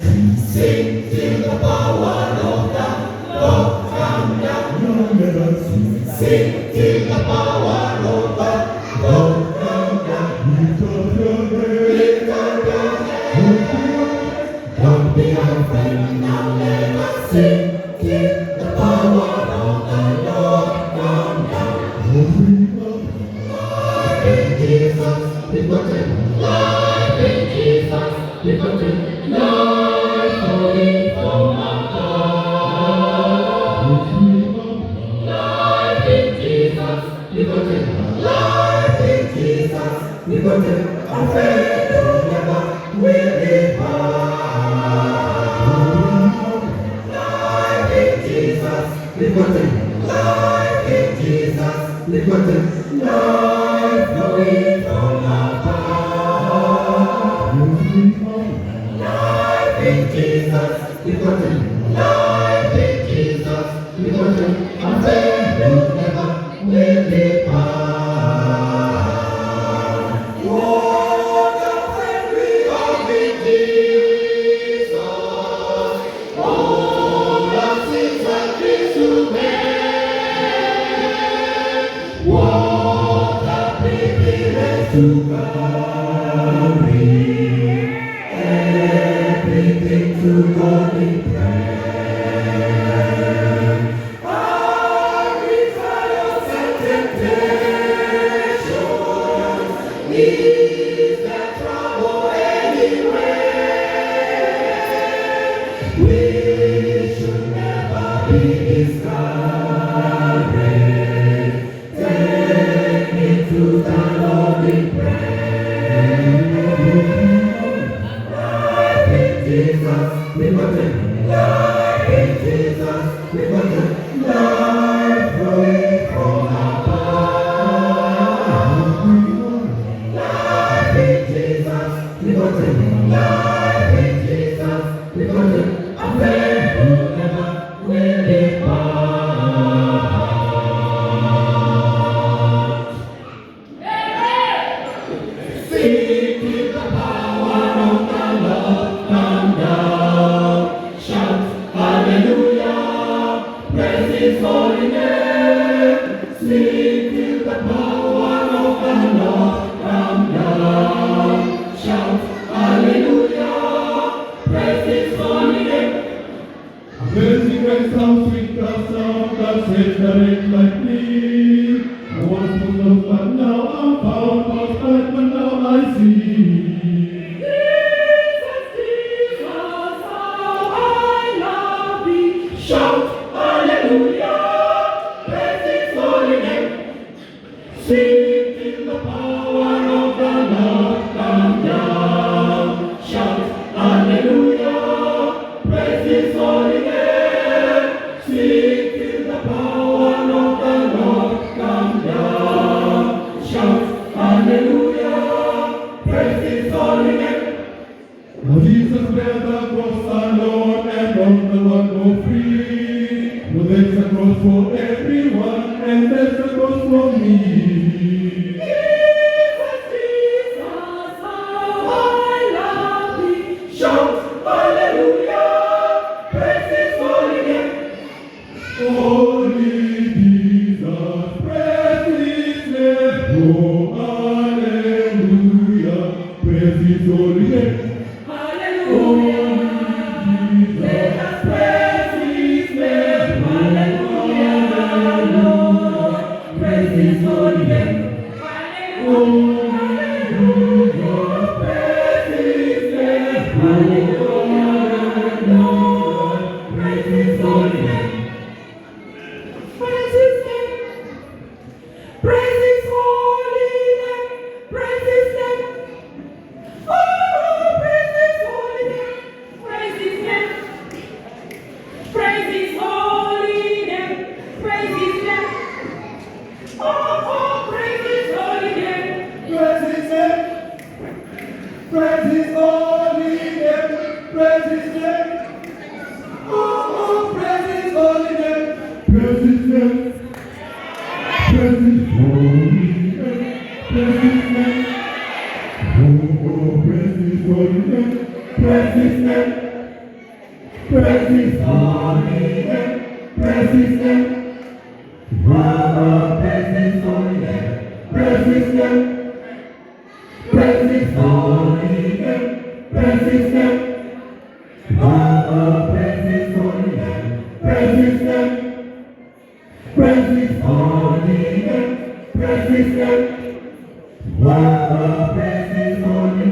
Sing till the power of the Lord come down. Sing till the power of the Lord come down. Lift up your head. Don't be afraid. Now let us sing till the power of the Lord come down. Life in Jesus, live it. Life in Jesus, live it. Life flowing from our God. Life in Jesus, live it. Life in Jesus, live it. Our faith will never will depart. Life in Jesus, live it. Life in Jesus, live it. Life flowing from our heart. Life in Jesus, live it. Life in Jesus, live it. Our faith will never will depart. What a friend we have in Jesus. All our sins are His to bear. What a privilege to carry everything to God in prayer. Every trials and temptations, is there trouble anywhere? We should never be discouraged. Take me to the Lord in prayer. Life in Jesus, live it. Life in Jesus, live it. Life flowing from our heart. Life in Jesus, live it. Life in Jesus, live it. Our faith will never will depart. Sing till the power of the Lord come down. Shout hallelujah, praise His holy name. Sing till the power of the Lord come down. Shout hallelujah, praise His holy name. Amazing grace, how sweet the sound that saved a wretch like me. I was full of but now I'm found, was blind but now I see. Jesus, Jesus, how I love Thee. Shout hallelujah, praise His holy name. Sing till the power of the Lord come down. Shout hallelujah, praise His holy name. Sing till the power of the Lord come down. Shout hallelujah, praise His holy name. Now Jesus bear the cross alone and on the one go free. Now there's a cross for everyone and there's a cross for me. Jesus, Jesus, how I love Thee. Shout hallelujah, praise His holy name. Holy Jesus, praise His name. Oh, hallelujah, praise His holy name. Hallelujah, let us praise His name. Hallelujah, Lord, praise His holy name. Hallelujah, praise His name. Hallelujah, Lord, praise His holy name. Praise His name. Praise His holy name. Praise His name. Oh, praise His holy name. Praise His name. Praise His holy name. Praise His name. Oh, praise His holy name. Praise His name. Praise His holy name. Praise His name. Oh, praise His holy name. Praise His name. Praise His holy name. Praise His name. Oh, praise His holy name. Praise His name. praise His holy name, praise His name. Oh, praise His holy name, praise His name, praise His holy name, praise His name. Oh, praise His holy name, praise His name, praise His holy name, praise His name. Oh, praise His holy name.